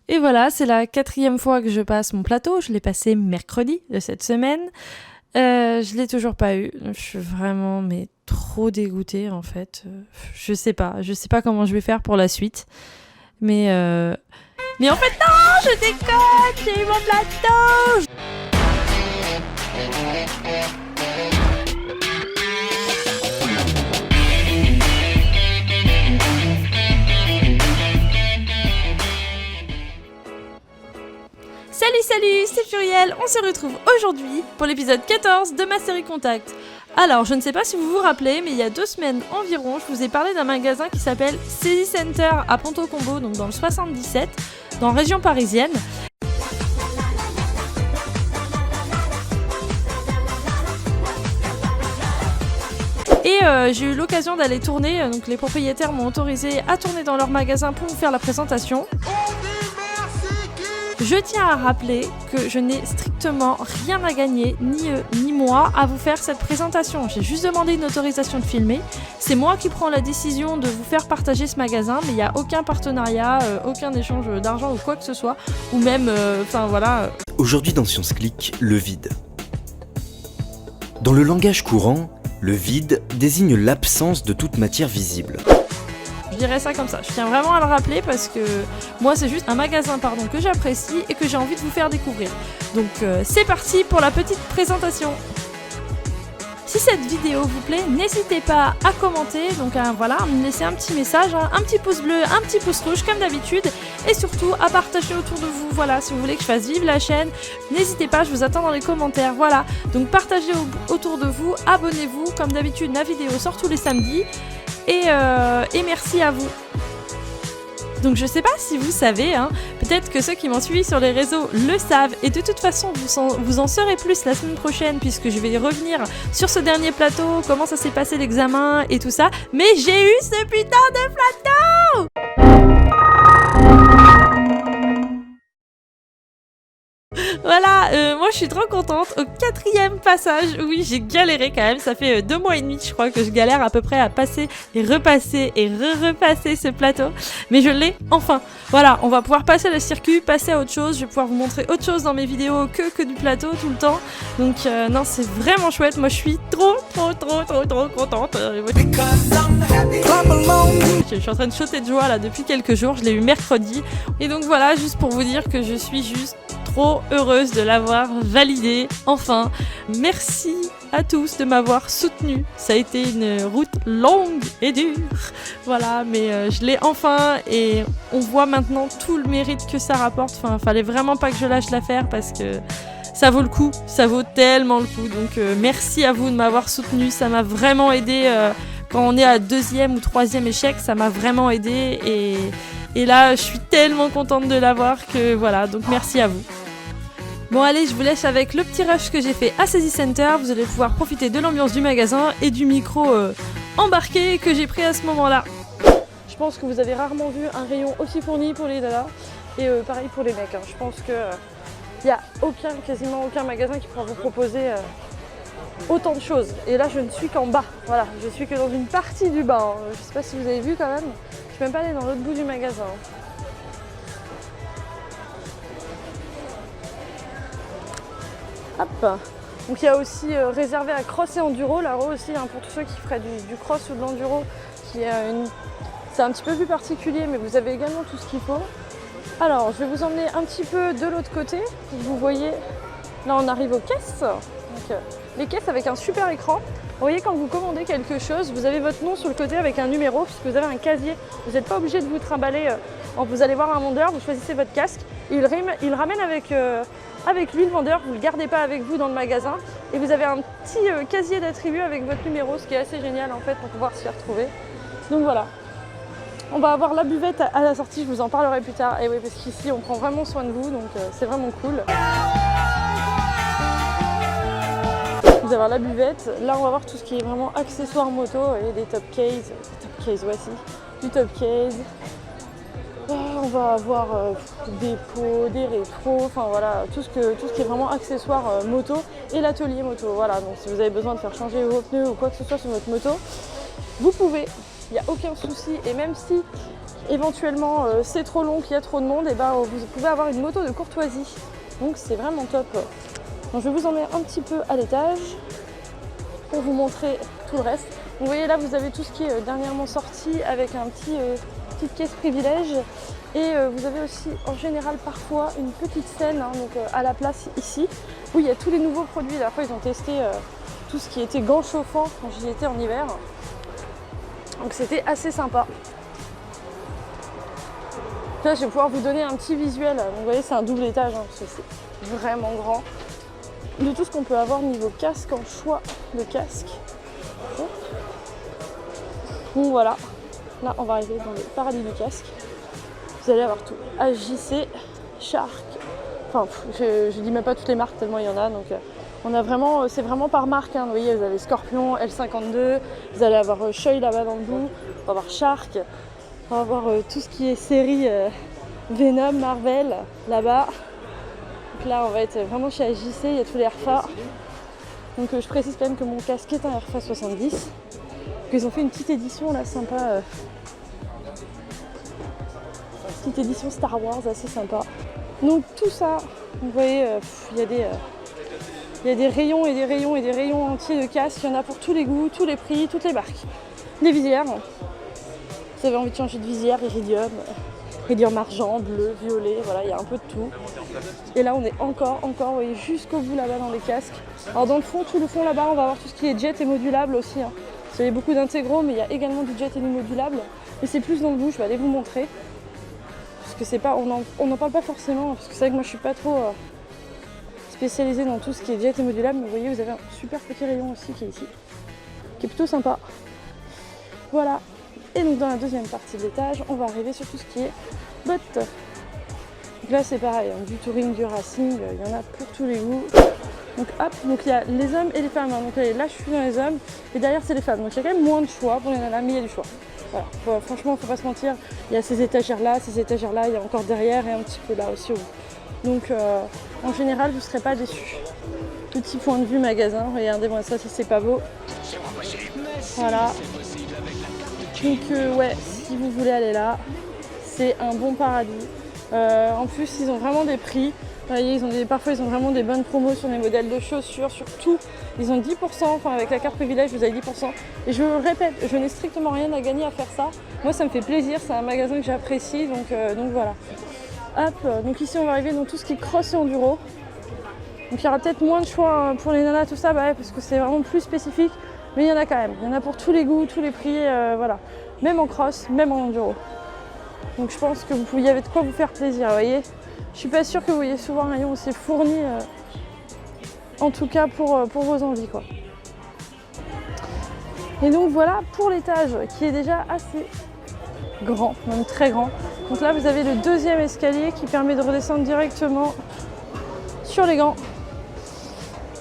Et voilà, c'est la 4e fois que je passe mon plateau. Je l'ai passé mercredi de cette semaine. Je l'ai toujours pas eu. Je suis vraiment trop dégoûtée en fait. Je sais pas comment je vais faire pour la suite. Mais en fait non, je déconne, j'ai eu mon plateau. Salut, c'est Furiel, on se retrouve aujourd'hui pour l'épisode 14 de ma série Contact. Alors, je ne sais pas si vous vous rappelez, mais il y a 2 semaines environ, je vous ai parlé d'un magasin qui s'appelle Saisie Center à Ponto-Combo, donc dans le 77, dans la région parisienne. Et j'ai eu l'occasion d'aller tourner, donc les propriétaires m'ont autorisé à tourner dans leur magasin pour vous faire la présentation. Je tiens à rappeler que je n'ai strictement rien à gagner, ni eux, ni moi, à vous faire cette présentation. J'ai juste demandé une autorisation de filmer. C'est moi qui prends la décision de vous faire partager ce magasin, mais il n'y a aucun partenariat, aucun échange d'argent ou quoi que ce soit, ou même, voilà. Aujourd'hui dans Science Click, le vide. Dans le langage courant, le vide désigne l'absence de toute matière visible. Je dirais ça comme ça. Je tiens vraiment à le rappeler parce que moi c'est juste un magasin que j'apprécie et que j'ai envie de vous faire découvrir. Donc c'est parti pour la petite présentation. Si cette vidéo vous plaît, n'hésitez pas à commenter, donc à me laisser un petit message, un petit pouce bleu, un petit pouce rouge comme d'habitude, et surtout à partager autour de vous. Voilà, si vous voulez que je fasse vivre la chaîne, n'hésitez pas, je vous attends dans les commentaires. Voilà, donc partagez autour de vous, abonnez-vous, comme d'habitude ma vidéo sort tous les samedis. Et merci à vous. Donc je sais pas si vous savez, peut-être que ceux qui m'ont suivi sur les réseaux le savent, et de toute façon vous en saurez plus la semaine prochaine puisque je vais y revenir sur ce dernier plateau, comment ça s'est passé l'examen et tout ça, mais j'ai eu ce putain de plateau. Voilà, moi je suis trop contente. Au 4e passage, oui j'ai galéré quand même, ça fait 2 mois et demi je crois que je galère à peu près à passer et repasser et repasser ce plateau, mais je l'ai enfin. Voilà, on va pouvoir passer le circuit, passer à autre chose, je vais pouvoir vous montrer autre chose dans mes vidéos que du plateau tout le temps. Donc non, c'est vraiment chouette, moi je suis trop contente. Je suis en train de sauter de joie là depuis quelques jours, je l'ai eu mercredi. Et donc voilà, juste pour vous dire que je suis juste trop heureuse de l'avoir validé, enfin. Merci à tous de m'avoir soutenu. Ça a été une route longue et dure. Voilà, mais je l'ai enfin et on voit maintenant tout le mérite que ça rapporte. Enfin, fallait vraiment pas que je lâche l'affaire parce que ça vaut le coup, ça vaut tellement le coup. Donc merci à vous de m'avoir soutenu, ça m'a vraiment aidé. Quand on est à 2e ou 3e échec, ça m'a vraiment aidé et là je suis tellement contente de l'avoir que voilà, donc merci à vous. Bon allez, je vous laisse avec le petit rush que j'ai fait à Saisie Center. Vous allez pouvoir profiter de l'ambiance du magasin et du micro embarqué que j'ai pris à ce moment-là. Je pense que vous avez rarement vu un rayon aussi fourni pour les dadas et pareil pour les mecs. Je pense que il n'y a quasiment aucun magasin qui pourra vous proposer autant de choses. Et là je ne suis qu'en bas, voilà, je suis que dans une partie du bas. Je sais pas si vous avez vu quand même, je suis même pas allée dans l'autre bout du magasin. Hop. Donc il y a aussi réservé à cross et enduro, là-haut aussi, pour tous ceux qui feraient du cross ou de l'enduro, c'est un petit peu plus particulier, mais vous avez également tout ce qu'il faut. Alors je vais vous emmener un petit peu de l'autre côté. Vous voyez, là on arrive aux caisses. Donc, les caisses avec un super écran. Vous voyez, quand vous commandez quelque chose, vous avez votre nom sur le côté avec un numéro, puisque vous avez un casier. Vous n'êtes pas obligé de vous trimballer. Vous allez voir un vendeur, vous choisissez votre casque, il ramène avec lui le vendeur, vous ne le gardez pas avec vous dans le magasin. Et vous avez un petit casier d'attributs avec votre numéro, ce qui est assez génial en fait pour pouvoir s'y retrouver. Donc voilà. On va avoir la buvette à la sortie, je vous en parlerai plus tard. Et oui, parce qu'ici on prend vraiment soin de vous, donc c'est vraiment cool. Vous allez avoir la buvette. Là on va voir tout ce qui est vraiment accessoires moto, et des top case, voici, du top case. On va avoir des pots, des rétros, enfin voilà, tout ce qui est vraiment accessoires moto et l'atelier moto. Voilà, donc si vous avez besoin de faire changer vos pneus ou quoi que ce soit sur votre moto, vous pouvez, il n'y a aucun souci. Et même si éventuellement c'est trop long, qu'il y a trop de monde, et ben vous pouvez avoir une moto de courtoisie. Donc c'est vraiment top. Donc je vais vous emmener un petit peu à l'étage pour vous montrer tout le reste. Donc, vous voyez là, vous avez tout ce qui est dernièrement sorti avec un petite caisse privilège. Et vous avez aussi en général parfois une petite scène donc, à la place ici où il y a tous les nouveaux produits. La fois ils ont testé tout ce qui était gants chauffants quand j'y étais en hiver. Donc c'était assez sympa. Là je vais pouvoir vous donner un petit visuel. Donc, vous voyez c'est un double étage parce que c'est vraiment grand. De tout ce qu'on peut avoir niveau casque en choix de casque. Donc voilà, là on va arriver dans le paradis du casque. Vous allez avoir tout. AJC, Shark. Enfin, je dis même pas toutes les marques tellement il y en a. Donc, on a vraiment, c'est vraiment par marque. Vous voyez, vous avez Scorpion, L52. Vous allez avoir Shoei là-bas dans le bout. On va avoir Shark. On va avoir tout ce qui est série Venom, Marvel là-bas. Donc là, on va être vraiment chez AJC. Il y a tous les RFA. Donc, je précise quand même que mon casque est un RFA 70. Donc, ils ont fait une petite édition là, sympa. Petite édition Star Wars assez sympa. Donc tout ça, vous voyez, il y a des rayons et des rayons et des rayons entiers de casques. Il y en a pour tous les goûts, tous les prix, toutes les marques. Les visières. Vous avez envie de changer de visière, iridium argent, bleu, violet, voilà, il y a un peu de tout. Et là on est encore, vous voyez, jusqu'au bout là-bas dans les casques. Alors dans le fond, tout le fond là-bas, on va avoir tout ce qui est jet et modulable aussi. Vous avez beaucoup d'intégraux, mais il y a également du jet et du modulable. Mais c'est plus dans le bout, je vais aller vous montrer. Que c'est pas, on n'en parle pas forcément parce que c'est vrai que moi je suis pas trop spécialisée dans tout ce qui est jet et modulable, mais vous voyez vous avez un super petit rayon aussi qui est ici, qui est plutôt sympa. Voilà, et donc dans la deuxième partie de l'étage on va arriver sur tout ce qui est bottes. Donc là c'est pareil, du touring, du racing, il y en a pour tous les goûts. Donc hop, donc il y a les hommes et les femmes, donc là je suis dans les hommes et derrière c'est les femmes, donc il y a quand même moins de choix pour les nanas, mais il y a du choix. Voilà. Franchement, faut pas se mentir, il y a ces étagères-là, il y a encore derrière et un petit peu là aussi au bout. Donc en général, vous ne serez pas déçus. Petit point de vue magasin, regardez moi ça si c'est pas beau. Voilà. Donc ouais, si vous voulez aller là, c'est un bon paradis. En plus, ils ont vraiment des prix. Vous voyez, parfois ils ont vraiment des bonnes promos sur les modèles de chaussures, sur tout. Ils ont 10%, enfin avec la carte privilège vous avez 10%. Et je le répète, je n'ai strictement rien à gagner à faire ça. Moi ça me fait plaisir, c'est un magasin que j'apprécie, donc voilà. Hop, donc ici on va arriver dans tout ce qui est cross et enduro. Donc il y aura peut-être moins de choix pour les nanas, tout ça, bah ouais, parce que c'est vraiment plus spécifique. Mais il y en a quand même, il y en a pour tous les goûts, tous les prix, voilà. Même en cross, même en enduro. Donc je pense que il y avait de quoi vous faire plaisir, vous voyez. Je suis pas sûre que vous voyez souvent un rayon aussi fourni, en tout cas pour vos envies, quoi. Et donc voilà pour l'étage qui est déjà assez grand, même très grand. Donc là vous avez le deuxième escalier qui permet de redescendre directement sur les gants.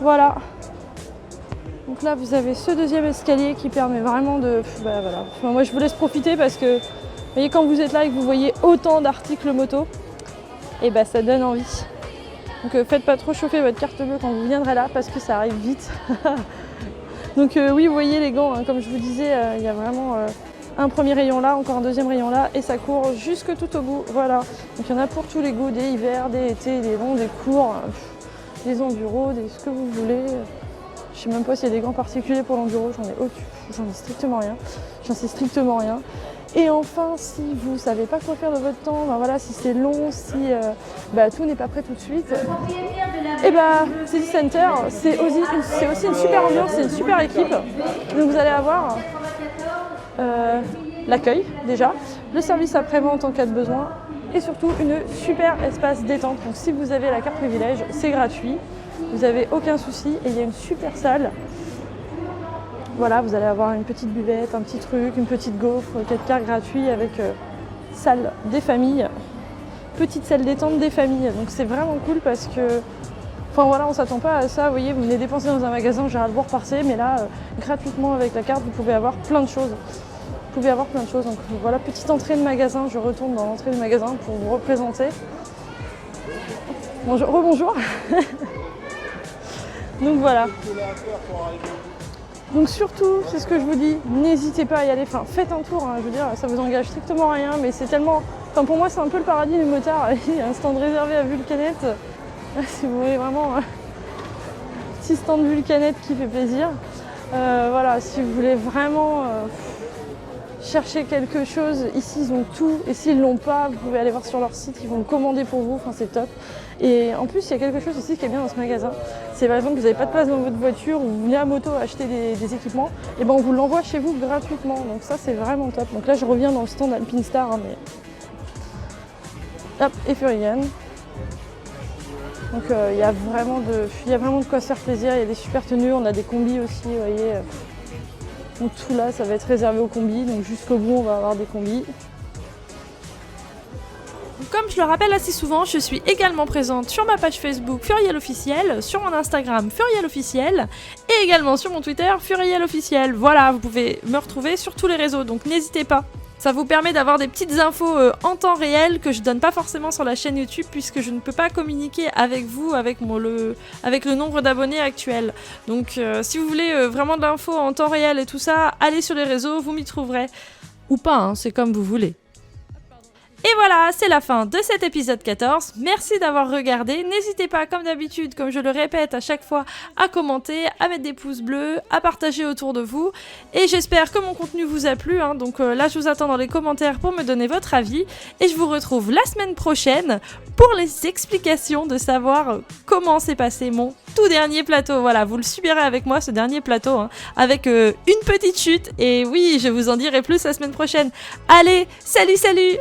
Voilà. Donc là vous avez ce deuxième escalier qui permet vraiment de... Bah, voilà. Enfin, moi je vous laisse profiter parce que vous voyez quand vous êtes là et que vous voyez autant d'articles moto, et bah ça donne envie. Donc faites pas trop chauffer votre carte bleue quand vous viendrez là parce que ça arrive vite. Donc oui vous voyez les gants, comme je vous disais, il y a vraiment un premier rayon là, encore un deuxième rayon là et ça court jusque tout au bout. Voilà. Donc il y en a pour tous les goûts, des hivers, des étés, des longs, des courts, des enduros, ce que vous voulez. Je sais même pas s'il y a des gants particuliers pour l'enduro, j'en ai strictement rien. J'en sais strictement rien. Et enfin, si vous ne savez pas quoi faire de votre temps, ben voilà, si c'est long, si tout n'est pas prêt tout de suite, et City Center, c'est aussi une super ambiance, c'est une super équipe. Donc vous allez avoir l'accueil déjà, le service après-vente en cas de besoin et surtout une super espace détente. Donc si vous avez la carte privilège, c'est gratuit, vous n'avez aucun souci et il y a une super salle. Voilà, vous allez avoir une petite buvette, un petit truc, une petite gaufre, 4 quarts gratuits avec salle des familles, petite salle détente des familles. Donc c'est vraiment cool parce que, enfin voilà, on s'attend pas à ça. Vous voyez, vous venez dépenser dans un magasin Gérald Bourg-Parcé, mais là, gratuitement avec la carte, vous pouvez avoir plein de choses. Donc voilà, petite entrée de magasin. Je retourne dans l'entrée du magasin pour vous représenter. Bonjour, rebonjour. Donc voilà. Donc surtout, c'est ce que je vous dis, n'hésitez pas à y aller, enfin faites un tour, je veux dire, ça vous engage strictement rien, mais c'est tellement... Enfin pour moi c'est un peu le paradis du motard, il y a un stand réservé à Vulcanette, si vous voulez vraiment petit stand Vulcanette qui fait plaisir. Voilà, si vous voulez vraiment chercher quelque chose, ici ils ont tout, et s'ils l'ont pas, vous pouvez aller voir sur leur site, ils vont le commander pour vous, enfin c'est top. Et en plus il y a quelque chose aussi qui est bien dans ce magasin, c'est par exemple que vous n'avez pas de place dans votre voiture ou vous venez à moto acheter des équipements, et ben on vous l'envoie chez vous gratuitement, donc ça c'est vraiment top. Donc là je reviens dans le stand Alpinestar, mais... Hop, et Furigan. Donc il y a vraiment de quoi se faire plaisir, il y a des super tenues, on a des combis aussi, vous voyez. Donc tout là, ça va être réservé aux combis, donc jusqu'au bout on va avoir des combis. Comme je le rappelle assez souvent, je suis également présente sur ma page Facebook Furiel Officiel, sur mon Instagram Furiel Officiel et également sur mon Twitter Furiel Officiel. Voilà, vous pouvez me retrouver sur tous les réseaux, donc n'hésitez pas. Ça vous permet d'avoir des petites infos en temps réel que je donne pas forcément sur la chaîne YouTube puisque je ne peux pas communiquer avec vous avec le nombre d'abonnés actuel. Donc si vous voulez vraiment de l'info en temps réel et tout ça, allez sur les réseaux, vous m'y trouverez. Ou pas, hein, c'est comme vous voulez. Et voilà, c'est la fin de cet épisode 14. Merci d'avoir regardé. N'hésitez pas, comme d'habitude, comme je le répète à chaque fois, à commenter, à mettre des pouces bleus, à partager autour de vous. Et j'espère que mon contenu vous a plu. Donc là, je vous attends dans les commentaires pour me donner votre avis. Et je vous retrouve la semaine prochaine pour les explications de savoir comment s'est passé mon tout dernier plateau. Voilà, vous le subirez avec moi, ce dernier plateau, avec une petite chute. Et oui, je vous en dirai plus la semaine prochaine. Allez, salut, salut!